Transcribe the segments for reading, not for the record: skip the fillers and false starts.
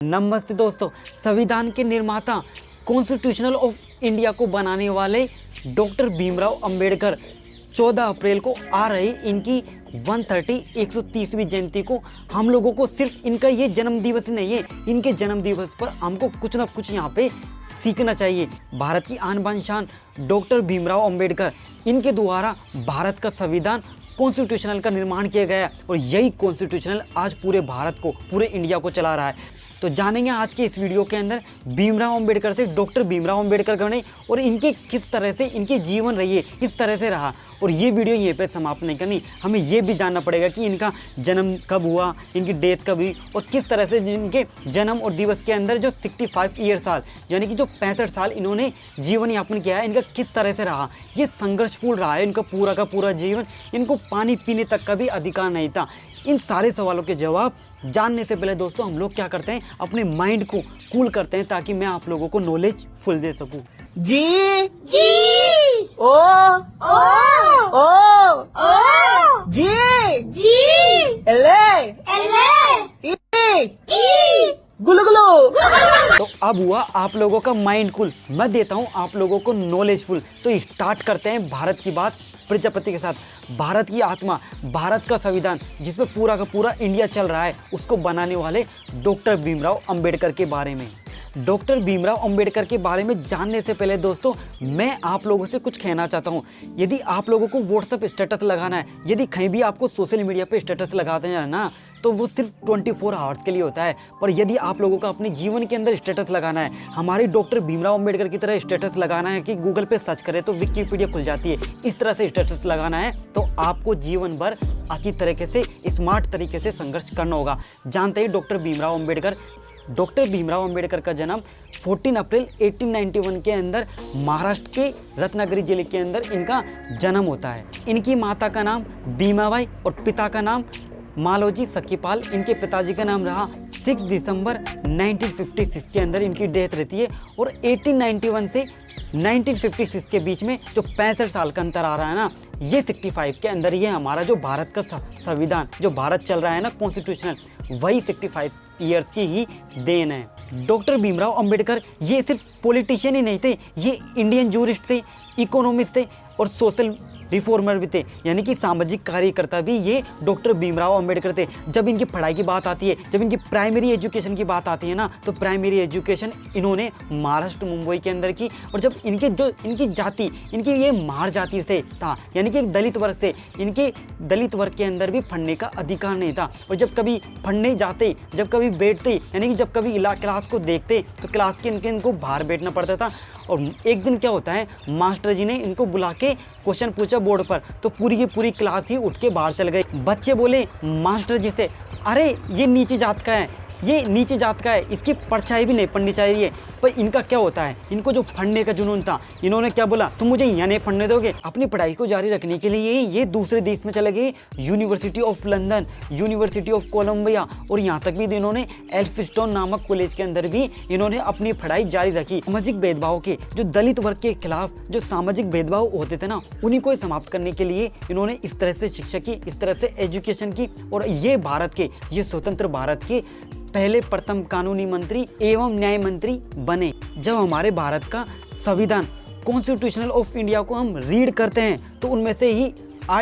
नमस्ते दोस्तों, संविधान के निर्माता कॉन्स्टिट्यूशनल ऑफ इंडिया को बनाने वाले डॉक्टर भीमराव अंबेडकर 14 अप्रैल को आ रही इनकी 130वीं जयंती को हम लोगों को सिर्फ इनका ये जन्म दिवस नहीं है, इनके जन्म दिवस पर हमको कुछ ना कुछ यहाँ पे सीखना चाहिए। भारत की आन बान शान डॉक्टर भीमराव अंबेडकर, इनके द्वारा भारत का संविधान कॉन्स्टिट्यूशनल का निर्माण किया गया और यही कॉन्स्टिट्यूशनल आज पूरे भारत को, पूरे इंडिया को चला रहा है। तो जानेंगे आज के इस वीडियो के अंदर भीमराव अंबेडकर से डॉक्टर भीमराव अंबेडकर बने और इनके किस तरह से इनके जीवन रही है, किस तरह से रहा। और ये वीडियो ये पे समाप्त नहीं करनी, हमें ये भी जानना पड़ेगा कि इनका जन्म कब हुआ, इनकी डेथ कब हुई और किस तरह से इनके जन्म और दिवस के अंदर जो 65 ईयर साल यानी कि जो 65 साल इन्होंने जीवन यापन किया है, इनका किस तरह से रहा। ये संघर्षपूर्ण रहा है इनका पूरा का पूरा जीवन। इनको पानी पीने तक का भी अधिकार नहीं था। इन सारे सवालों के जवाब जानने से पहले दोस्तों हम लोग क्या करते हैं, अपने माइंड को कूल करते हैं ताकि मैं आप लोगों को नॉलेज फुल दे सकूं। जी जी ओ ओ ओ ओ जी जी एले एले ई गुलगुलो। तो अब हुआ आप लोगों का माइंड कूल, मैं देता हूं आप लोगों को नॉलेजफुल। तो स्टार्ट करते हैं भारत की बात प्रजापति के साथ। भारत की आत्मा, भारत का संविधान जिसमें पूरा का पूरा इंडिया चल रहा है, उसको बनाने वाले डॉक्टर भीमराव अंबेडकर के बारे में। डॉक्टर भीमराव अंबेडकर के बारे में जानने से पहले दोस्तों मैं आप लोगों से कुछ कहना चाहता हूं। यदि आप लोगों को व्हाट्सएप स्टेटस लगाना है, यदि कहीं भी आपको सोशल मीडिया पे स्टेटस लगाते हैं ना, तो वो सिर्फ 24 आवर्स के लिए होता है। पर यदि आप लोगों का अपने जीवन के अंदर स्टेटस लगाना है, हमारे डॉक्टर भीमराव अंबेडकर की तरह स्टेटस लगाना है कि गूगल पे सर्च करें तो विकिपीडिया खुल जाती है, इस तरह से स्टेटस लगाना है, तो आपको जीवन भर अच्छी तरीके से, स्मार्ट तरीके से संघर्ष करना होगा। जानते हैं डॉक्टर भीमराव अंबेडकर। डॉक्टर भीमराव अंबेडकर का जन्म 14 अप्रैल 1891 के अंदर महाराष्ट्र के रत्नागिरी जिले के अंदर इनका जन्म होता है। इनकी माता का नाम भीमाबाई और पिता का नाम मालोजी सखीपाल। इनके पिताजी का नाम रहा। 6 दिसंबर 1956 के अंदर इनकी डेथ रहती है। और 1891 से 1956 के बीच में जो 65 साल का अंतर आ रहा है ना, ये 65 के अंदर ये हमारा जो भारत का संविधान, जो भारत चल रहा है ना कॉन्स्टिट्यूशनल, वही 65 ईयर्स की ही देन है। डॉक्टर भीमराव अंबेडकर ये सिर्फ पॉलिटिशियन ही नहीं थे, ये इंडियन जूरिस्ट थे, इकोनॉमिस्ट थे और सोशल रिफॉर्मर भी थे, यानी कि सामाजिक कार्यकर्ता भी ये डॉक्टर भीमराव अंबेडकर थे। जब इनकी पढ़ाई की बात आती है, जब इनकी प्राइमरी एजुकेशन की बात आती है ना, तो प्राइमरी एजुकेशन इन्होंने महाराष्ट्र मुंबई के अंदर की। और जब इनकी जाति, इनकी ये मार जाति से था, यानी कि एक दलित वर्ग से, इनके दलित वर्ग के अंदर भी पढ़ने का अधिकार नहीं था। और जब कभी पढ़ने जाते, जब कभी बैठते, यानी कि जब कभी क्लास को देखते, तो क्लास के इनको बाहर बैठना पड़ता था। और एक दिन क्या होता है, मास्टर जी ने इनको बुला के क्वेश्चन पूछा बोर्ड पर, तो पूरी की पूरी क्लास ही उठ के बाहर चल गई। बच्चे बोले मास्टर जी से, अरे ये नीची जात का है, ये नीची जात का है, इसकी परछाई भी नहीं पढ़नी चाहिए। पर इनका क्या होता है, इनको जो पढ़ने का जुनून था, इन्होंने क्या बोला, तुम मुझे यहाँ नहीं पढ़ने दोगे। अपनी पढ़ाई को जारी रखने के लिए ये दूसरे देश में चले गए, university of London, university of Columbia, और यहाँ तक भी इन्होंने एल्फिस्टोन नामक कॉलेज के अंदर भी इन्होंने अपनी पढ़ाई जारी रखी। सामाजिक भेदभाव के, जो दलित वर्ग के खिलाफ जो सामाजिक भेदभाव होते थे ना, उन्हीं को समाप्त करने के लिए इन्होंने इस तरह से शिक्षा की, इस तरह से एजुकेशन की। और ये भारत के, ये स्वतंत्र भारत के पहले प्रथम कानूनी मंत्री एवं न्याय मंत्री बने। जब हमारे भारत का संविधान कॉन्स्टिट्यूशनल ऑफ इंडिया को हम रीड करते हैं, तो उनमें से ही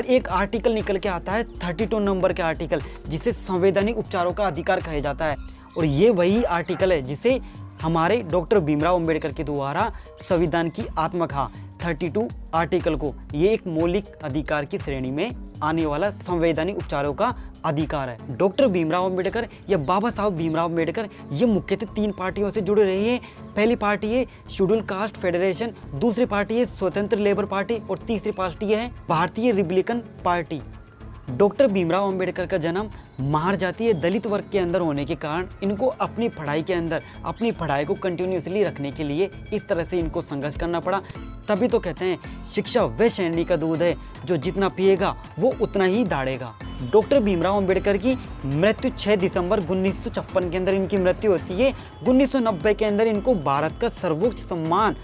एक आर्टिकल निकल के आता है, 32 नंबर के आर्टिकल, जिसे संवैधानिक उपचारों का अधिकार कहा जाता है। और ये वही आर्टिकल है जिसे हमारे डॉक्टर भीमराव अंबेडकर के द्वारा संविधान की आत्मा कहा। 32 आर्टिकल को ये एक मौलिक अधिकार की श्रेणी में आने वाला संवैधानिक उपचारों का अधिकार है। डॉक्टर भीमराव अंबेडकर या बाबा साहब भीमराव अंबेडकर ये मुख्यतः 3 पार्टियों से जुड़े रहे हैं। पहली पार्टी है शेड्यूल कास्ट फेडरेशन, दूसरी पार्टी है स्वतंत्र लेबर पार्टी और तीसरी पार्टी है भारतीय Republican party. Doctor Bhimrao Ambedkar का जन्म मार जाती है दलित वर्ग के अंदर होने के कारण इनको अपनी पढ़ाई के अंदर, अपनी पढ़ाई को कंटिन्यूसली रखने के लिए इस तरह से इनको संघर्ष करना पड़ा। तभी तो कहते हैं शिक्षा वह शैनी का दूध है जो जितना पिएगा वो उतना ही दाड़ेगा। डॉक्टर भीमराव अंबेडकर की मृत्यु 6 दिसंबर 1956 के अंदर इनकी मृत्यु होती है। 1990 के अंदर इनको भारत का सर्वोच्च सम्मान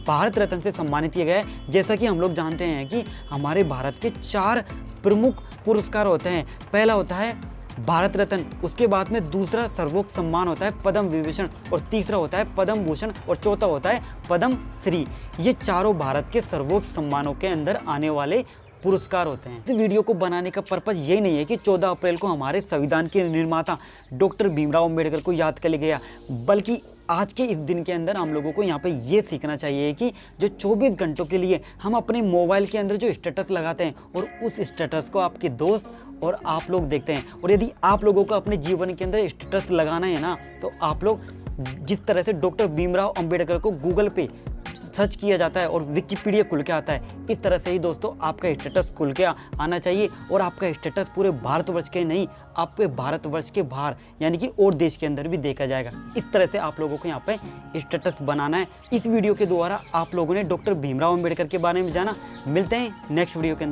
भारत रत्न से सम्मानित किया गया है। जैसा कि हम लोग जानते हैं कि हमारे भारत के 4 प्रमुख पुरस्कार होते हैं। पहला होता है भारत रत्न, उसके बाद में दूसरा सर्वोच्च सम्मान होता है पद्म विभूषण, और तीसरा होता है पद्म भूषण, और चौथा होता है पद्म श्री। ये चारों भारत के सर्वोच्च सम्मानों के अंदर आने वाले पुरस्कार होते हैं। इस वीडियो को बनाने का पर्पस यही नहीं है कि 14 अप्रैल को हमारे संविधान के निर्माता डॉक्टर भीमराव अंबेडकर को याद कर लिया गया, बल्कि आज के इस दिन के अंदर हम लोगों को यहाँ पे ये सीखना चाहिए कि जो 24 घंटों के लिए हम अपने मोबाइल के अंदर जो स्टेटस लगाते हैं और उस स्टेटस को आपके दोस्त और आप लोग देखते हैं, और यदि आप लोगों को अपने जीवन के अंदर स्टेटस लगाना है ना, तो आप लोग जिस तरह से डॉक्टर भीमराव अंबेडकर को गूगल पे सर्च किया जाता है और विकिपीडिया खुल के आता है, इस तरह से ही दोस्तों आपका स्टेटस खुल के आना चाहिए। और आपका स्टेटस पूरे भारतवर्ष के नहीं, आपके भारतवर्ष के बाहर यानी कि और देश के अंदर भी देखा जाएगा। इस तरह से आप लोगों को यहाँ पे स्टेटस बनाना है। इस वीडियो के द्वारा आप लोगों ने डॉक्टर भीमराव अंबेडकर के बारे में जाना। मिलते हैं नेक्स्ट वीडियो के अंदर।